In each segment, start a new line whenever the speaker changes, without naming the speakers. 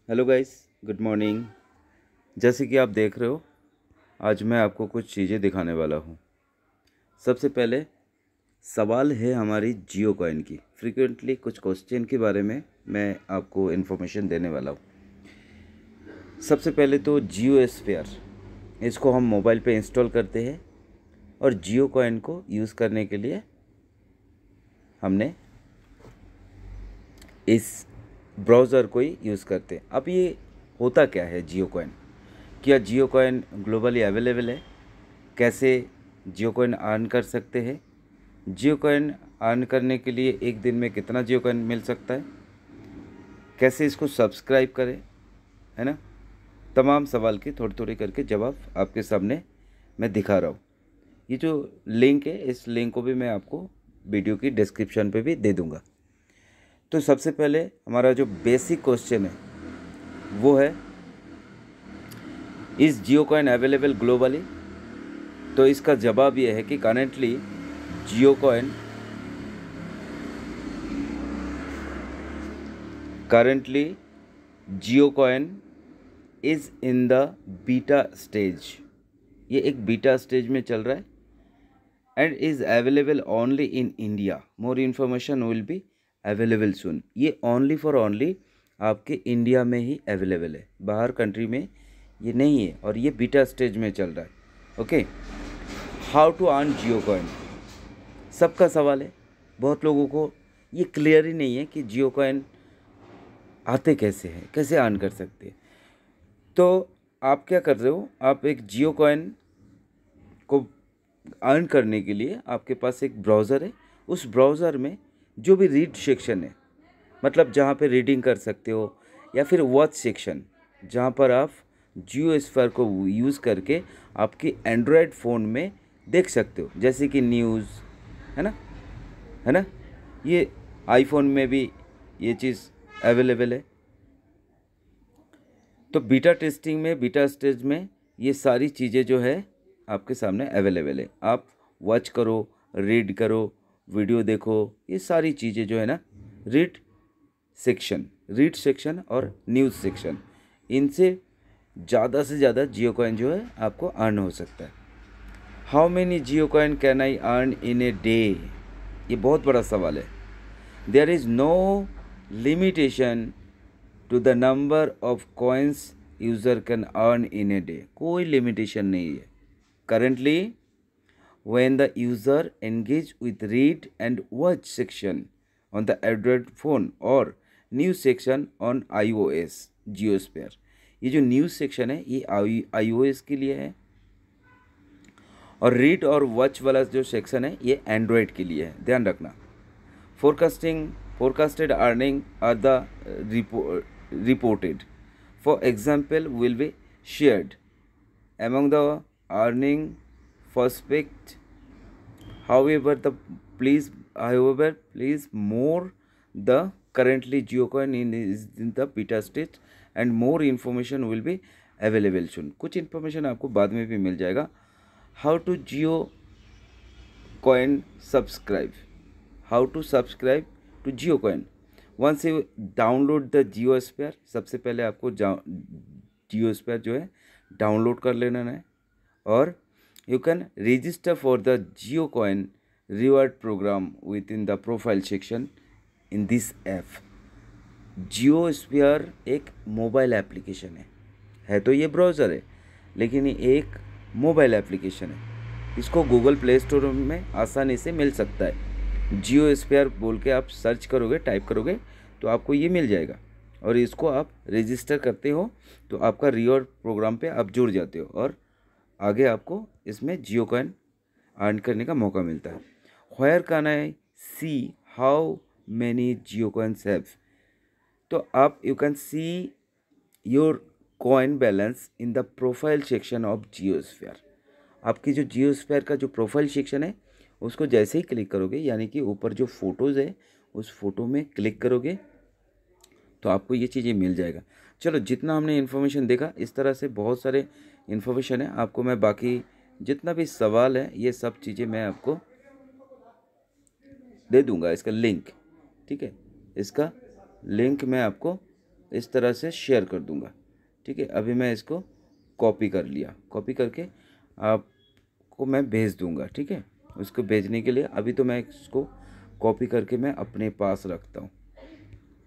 Hello guys, good morning. जैसे कि आप देख रहे हो, आज मैं आपको कुछ चीज़ें दिखाने वाला हूँ। सबसे पहले सवाल है हमारी जियो कॉइन की। फ्रीक्वेंटली कुछ क्वेश्चन के बारे में मैं आपको इन्फॉर्मेशन देने वाला हूँ। सबसे पहले तो जियो स्फीयर, इसको हम मोबाइल पे इंस्टॉल करते हैं और जियो कॉइन को यूज़ करने के लिए हमने इस ब्राउज़र को ही यूज़ करते हैं। अब ये होता क्या है जियो कॉइन? क्या जियो कॉइन ग्लोबली अवेलेबल है? कैसे जियो कॉइन अर्न कर सकते हैं? जियो कॉइन अर्न करने के लिए एक दिन में कितना जियो कॉइन मिल सकता है? कैसे इसको सब्सक्राइब करें, है ना? तमाम सवाल के थोड़ी थोड़ी करके जवाब आपके सामने मैं दिखा रहा हूँ। ये जो लिंक है, इस लिंक को भी मैं आपको वीडियो की डिस्क्रिप्शन पे भी दे दूँगा। तो सबसे पहले हमारा जो बेसिक क्वेश्चन है वो है, is Jio coin available globally? तो इसका जवाब ये है कि currently Jio coin is in the beta stage. ये एक बीटा स्टेज में चल रहा है and is available only in India. More information will be available सून। ये ओनली फॉर ओनली आपके इंडिया में ही अवेलेबल है, बाहर कंट्री में ये नहीं है और ये बीटा स्टेज में चल रहा है। Okay, how to earn Jio coin, सबका सवाल है। बहुत लोगों को ये क्लियर ही नहीं है कि जियो कॉइन आते कैसे हैं, कैसे अर्न कर सकते हैं। तो आप क्या कर रहे हो, आप एक जियो कॉइन को अर्न करने के लिए आपके पास एक ब्राउज़र है। उस ब्राउज़र में जो भी रीड सेक्शन है, मतलब जहाँ पे रीडिंग कर सकते हो, या फिर वॉच सेक्शन जहाँ पर आप जियो स्फीयर को यूज़ करके आपकी एंड्रॉयड फ़ोन में देख सकते हो, जैसे कि न्यूज़, है ना, है ना। ये आईफोन में भी ये चीज़ अवेलेबल है। तो बीटा स्टेज में ये सारी चीज़ें जो है आपके सामने अवेलेबल है। आप वॉच करो, रीड करो, वीडियो देखो, ये सारी चीज़ें जो है ना, रीड सेक्शन और न्यूज़ सेक्शन, इनसे ज़्यादा से ज़्यादा जियो कॉइन जो है आपको अर्न हो सकता है। How many Jio coin can I earn in a day? ये बहुत बड़ा सवाल है। There is no limitation to the number of coins user can earn in a day. कोई लिमिटेशन नहीं है। Currently when the user engage with read and watch section on the Android phone or news section on iOS Geosphere। ये जो news section है ये iOS के लिए है और रीड और वॉच वाला जो सेक्शन है ये एंड्रॉयड के लिए है, ध्यान रखना। Forecasted earning are the reported, for example will be shared among the earning prospect। However, please more the currently GeoCoin is in the beta stage and more information will be available soon। कुछ information आपको बाद में भी मिल जाएगा। How to Jio coin subscribe, how to subscribe to Jio coin. Once you download the Jio sphere, सबसे पहले आपको जियो स्फीयर जो है डाउनलोड कर लेना है और you can register for the GeoCoin reward program within the profile section in this app। JioSphere एक मोबाइल एप्लीकेशन है तो ये ब्राउज़र है, लेकिन ये एक मोबाइल एप्लीकेशन है। इसको गूगल प्ले स्टोर में आसानी से मिल सकता है। जियोस्फीयर बोल के आप सर्च करोगे, टाइप करोगे तो आपको ये मिल जाएगा और इसको आप रजिस्टर करते हो तो आपका रिवॉर्ड प्रोग्राम पे आप जुड़ जाते हो और आगे आपको इसमें जियो कॉइन अर्न करने का मौका मिलता है। Where can I see how many Jio coins have? तो आप you can see your coin balance in the profile section of JioSphere. आपकी जो जियोस्फीयर का जो प्रोफाइल सेक्शन है उसको जैसे ही क्लिक करोगे, यानी कि ऊपर जो फ़ोटोज़ है उस फोटो में क्लिक करोगे तो आपको ये चीज़ें मिल जाएगा। चलो, जितना हमने इन्फॉर्मेशन देखा, इस तरह से बहुत सारे इन्फॉर्मेशन है। आपको मैं बाकी जितना भी सवाल है ये सब चीज़ें मैं आपको दे दूंगा, इसका लिंक, ठीक है, इसका लिंक मैं आपको इस तरह से शेयर कर दूंगा। ठीक है, अभी मैं इसको कॉपी कर लिया, कॉपी करके आपको मैं भेज दूंगा। ठीक है, उसको भेजने के लिए अभी तो मैं इसको कॉपी करके मैं अपने पास रखता हूँ।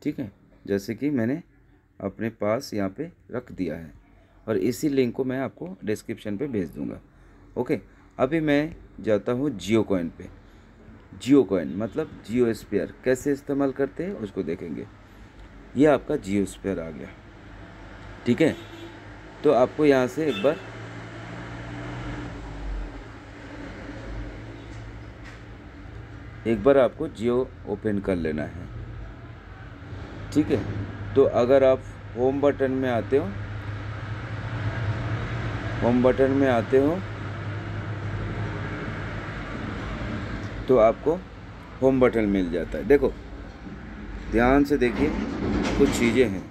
ठीक है, जैसे कि मैंने अपने पास यहाँ पे रख दिया है और इसी लिंक को मैं आपको डिस्क्रिप्शन पे भेज दूंगा। ओके, अभी मैं जाता हूँ जियो कॉइन पे। जियो कॉइन मतलब जियो स्पेयर कैसे इस्तेमाल करते हैं उसको देखेंगे। ये आपका जियो स्पेयर आ गया। ठीक है, तो आपको यहाँ से एक बार आपको जियो ओपन कर लेना है। ठीक है, तो अगर आप होम बटन में आते हो, तो आपको होम बटन मिल जाता है। देखो ध्यान से देखिए, कुछ चीज़ें हैं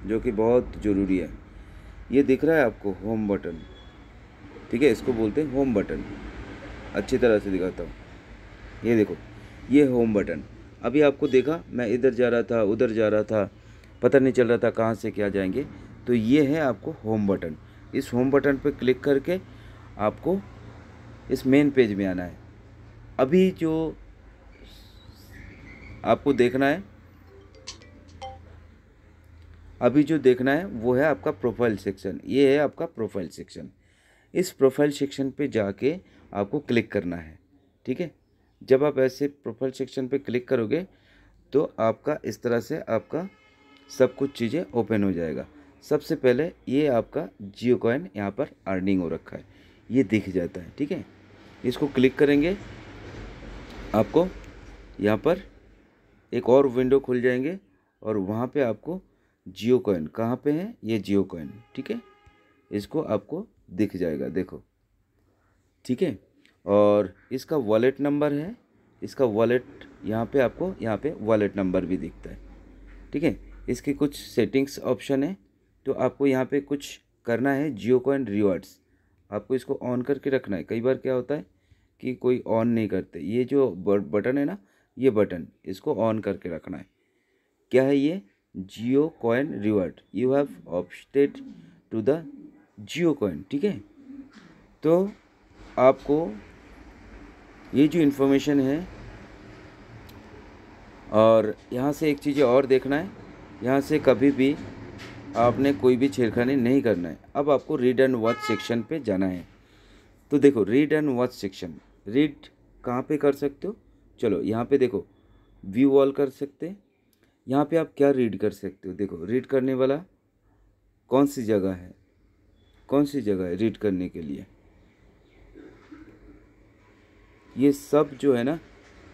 जो कि बहुत ज़रूरी है। ये दिख रहा है आपको होम बटन। ठीक है, इसको बोलते हैं होम बटन। अच्छी तरह से दिखाता हूँ, ये देखो ये होम बटन। अभी आपको देखा मैं इधर जा रहा था उधर जा रहा था, पता नहीं चल रहा था कहाँ से क्या जाएंगे। तो ये है आपको होम बटन। इस होम बटन पर क्लिक करके आपको इस मेन पेज में आना है। अभी जो आपको देखना है, वो है आपका प्रोफाइल सेक्शन। ये है आपका प्रोफाइल सेक्शन। इस प्रोफाइल सेक्शन पे जाके आपको क्लिक करना है। ठीक है, जब आप ऐसे प्रोफाइल सेक्शन पे क्लिक करोगे तो आपका इस तरह से आपका सब कुछ चीज़ें ओपन हो जाएगा। सबसे पहले ये आपका जियो कॉइन यहाँ पर अर्निंग हो रखा है, ये दिख जाता है। ठीक है, इसको क्लिक करेंगे, आपको यहाँ पर एक और विंडो खुल जाएंगे और वहाँ पे आपको जियो कॉइन कहाँ पे है, ये जियो कॉइन। ठीक है, इसको आपको दिख जाएगा, देखो। ठीक है, और इसका वॉलेट नंबर है, इसका वॉलेट यहाँ पे आपको यहाँ पे वॉलेट नंबर भी दिखता है। ठीक है, इसके कुछ सेटिंग्स ऑप्शन है, तो आपको यहाँ पे कुछ करना है। जियो कॉइन रिवार्ड्स आपको इसको ऑन करके रखना है। कई बार क्या होता है कि कोई ऑन नहीं करते, ये जो बटन है ना, ये बटन इसको ऑन करके रखना है। क्या है ये, Jio coin reward, you have opted to the Jio coin. ठीक है, तो आपको ये जो इन्फॉर्मेशन है, और यहाँ से एक चीज़ और देखना है, यहाँ से कभी भी आपने कोई भी छेड़खानी नहीं करना है। अब आपको रीड एंड वॉच सेक्शन पे जाना है। तो देखो read and watch section, read कहाँ पे कर सकते हो, चलो यहाँ पे देखो व्यू ऑल कर सकते हैं। यहाँ पे आप क्या रीड कर सकते हो, देखो रीड करने वाला कौन सी जगह है रीड करने के लिए। ये सब जो है ना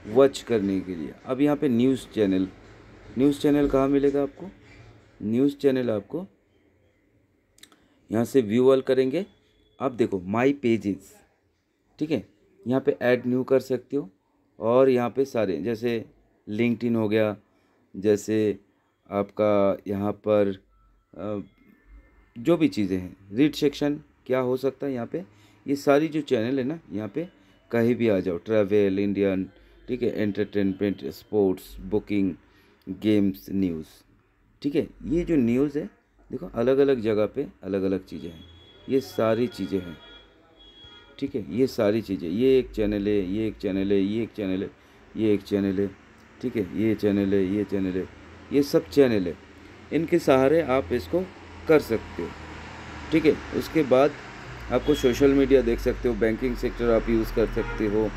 वॉच करने के लिए। अब यहाँ पे न्यूज़ चैनल कहाँ मिलेगा आपको, न्यूज़ चैनल आपको यहाँ से व्यू ऑल करेंगे। आप देखो माई पेजेस। ठीक है, यहाँ पे ऐड न्यू कर सकते हो, और यहाँ पे सारे जैसे लिंक्डइन हो गया, जैसे आपका यहाँ पर जो भी चीज़ें हैं, रीड सेक्शन क्या हो सकता है यहाँ पे, ये सारी जो चैनल है ना, यहाँ पे कहीं भी आ जाओ, ट्रैवल, इंडियन, ठीक है, entertainment, sports, booking, games, news. ठीक है, ये जो न्यूज़ है देखो अलग अलग जगह पे अलग अलग चीज़ें हैं, ये सारी चीज़ें हैं। ठीक है, ये सारी चीज़ें, ये एक चैनल है, ये एक चैनल है, ये एक चैनल है, ये एक चैनल है। ठीक है, ये चैनल है, ये चैनल है, ये सब चैनल है। इनके सहारे आप इसको कर सकते हो। ठीक है, उसके बाद आपको सोशल मीडिया देख सकते हो, बैंकिंग सेक्टर आप यूज़ कर सकते हो।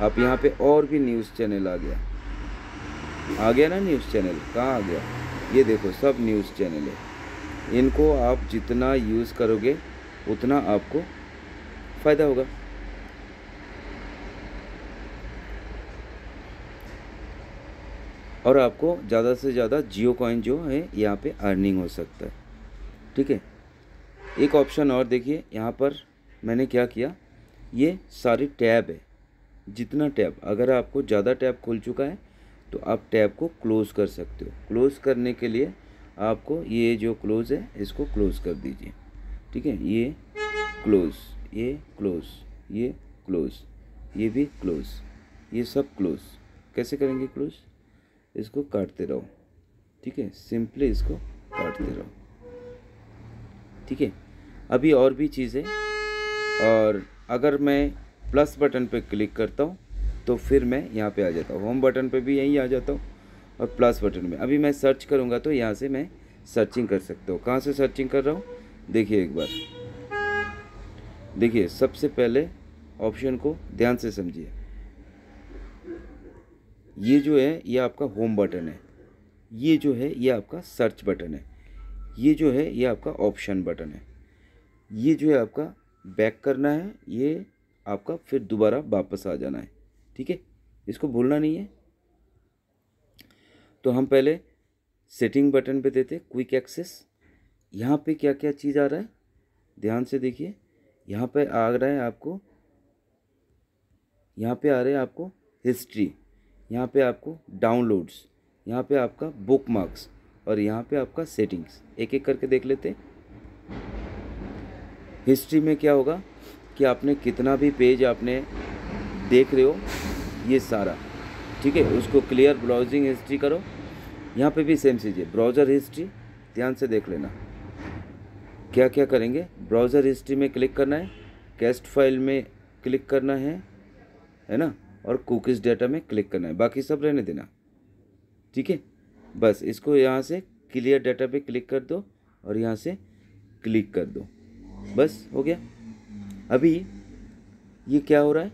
आप यहाँ पे और भी न्यूज़ चैनल आ गया ना, न्यूज़ चैनल कहाँ आ गया, ये देखो सब न्यूज़ चैनल है। इनको आप जितना यूज़ करोगे उतना आपको फ़ायदा होगा। और आपको ज़्यादा से ज़्यादा जियो कॉइन जो है यहाँ पे अर्निंग हो सकता है। ठीक है, एक ऑप्शन और देखिए, यहाँ पर मैंने क्या किया, ये सारी टैब है, जितना टैब, अगर आपको ज़्यादा टैब खुल चुका है तो आप टैब को क्लोज़ कर सकते हो। क्लोज़ करने के लिए आपको ये जो क्लोज़ है इसको क्लोज़ कर दीजिए। ठीक है, ये क्लोज़, ये क्लोज़, ये क्लोज़, ये भी क्लोज़, ये सब क्लोज़। कैसे करेंगे क्लोज़, इसको काटते रहो। ठीक है, सिंपली इसको काटते रहो। ठीक है, अभी और भी चीज़ें, और अगर मैं प्लस बटन पे क्लिक करता हूँ तो फिर मैं यहाँ पे आ जाता हूँ, होम बटन पे भी यहीं आ जाता हूँ, और प्लस बटन में अभी मैं सर्च करूँगा तो यहाँ से मैं सर्चिंग कर सकता हूँ। कहाँ से सर्चिंग कर रहा हूँ देखिए एक बार, देखिए सबसे पहले ऑप्शन को ध्यान से समझिए। ये जो है ये आपका होम बटन है, ये जो है ये आपका सर्च बटन है, ये जो है ये आपका ऑप्शन बटन है, ये जो है आपका बैक करना है, ये आपका फिर दोबारा वापस आ जाना है। ठीक है, इसको भूलना नहीं है। तो हम पहले सेटिंग बटन पे देते क्विक एक्सेस। यहाँ पे क्या क्या चीज़ आ रहा है ध्यान से देखिए। यहाँ पे आ रहा है आपको, यहाँ पे आ रहे हैं आपको हिस्ट्री, यहाँ पे आपको डाउनलोड्स, यहाँ पे आपका बुक मार्क्स, और यहाँ पे आपका सेटिंग्स। एक एक करके देख लेते हैं। हिस्ट्री में क्या होगा कि आपने कितना भी पेज आपने देख रहे हो ये सारा, ठीक है, उसको क्लियर ब्राउजिंग हिस्ट्री करो। यहाँ पे भी सेम चीज़ है, ब्राउज़र हिस्ट्री, ध्यान से देख लेना क्या क्या करेंगे। ब्राउज़र हिस्ट्री में क्लिक करना है, कैस्ट फाइल में क्लिक करना है ना, और कुकीज़ डाटा में क्लिक करना है, बाकी सब रहने देना। ठीक है, बस इसको यहाँ से क्लियर डाटा पे क्लिक कर दो और यहाँ से क्लिक कर दो, बस हो गया। अभी ये क्या हो रहा है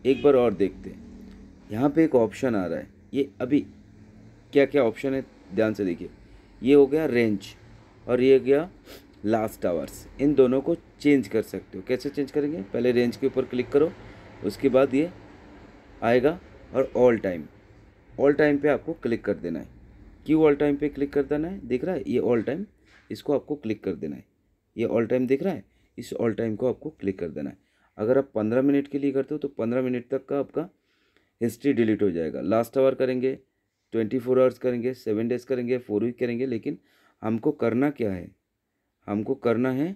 एक बार और देखते हैं। यहाँ पे एक ऑप्शन आ रहा है, ये अभी क्या क्या ऑप्शन है ध्यान से देखिए। ये हो गया रेंज और ये गया लास्ट आवर्स। इन दोनों को चेंज कर सकते हो। कैसे चेंज करेंगे, पहले रेंज के ऊपर क्लिक करो, उसके बाद ये आएगा और ऑल टाइम पे आपको क्लिक कर देना है। क्यों ऑल टाइम पे क्लिक कर देना है, दिख रहा है ये ऑल टाइम, इसको आपको क्लिक कर देना है। ये ऑल टाइम दिख रहा है, इस ऑल टाइम को आपको क्लिक कर देना है। अगर आप 15 मिनट के लिए करते हो तो 15 मिनट तक का आपका हिस्ट्री डिलीट हो जाएगा। लास्ट आवर करेंगे, 24 आवर्स करेंगे, 7 डेज़ करेंगे, 4 वीक करेंगे, लेकिन हमको करना क्या है, हमको करना है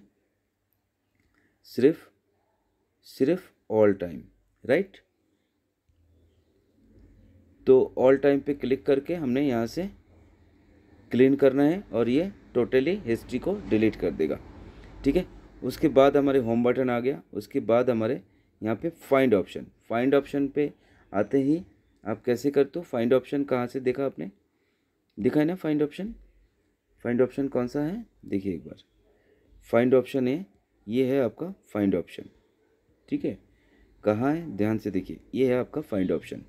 सिर्फ ऑल टाइम, राइट। तो ऑल टाइम पे क्लिक करके हमने यहाँ से क्लीन करना है और ये टोटली हिस्ट्री को डिलीट कर देगा। ठीक है, उसके बाद हमारे होम बटन आ गया। उसके बाद हमारे यहाँ पे फाइंड ऑप्शन पे आते ही आप कैसे करते हो, फाइंड ऑप्शन कहाँ से देखा आपने, दिखा है ना फाइंड ऑप्शन कौन सा है देखिए एक बार। फाइंड ऑप्शन है, ये है आपका फाइंड ऑप्शन। ठीक है, कहाँ है ध्यान से देखिए, ये है आपका फाइंड ऑप्शन।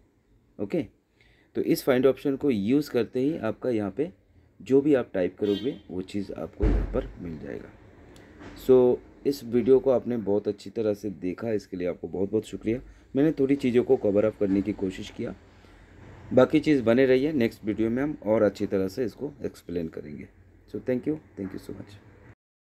ओके, तो इस फाइंड ऑप्शन को यूज़ करते ही आपका यहाँ पे जो भी आप टाइप करोगे वो चीज़ आपको यहाँ पर मिल जाएगा। सो इस वीडियो को आपने बहुत अच्छी तरह से देखा, इसके लिए आपको बहुत बहुत शुक्रिया। मैंने थोड़ी चीज़ों को कवर अप करने की कोशिश किया, बाकी चीज़ बने रही है। नेक्स्ट वीडियो में हम और अच्छी तरह से इसको एक्सप्लेन करेंगे। So thank you so much.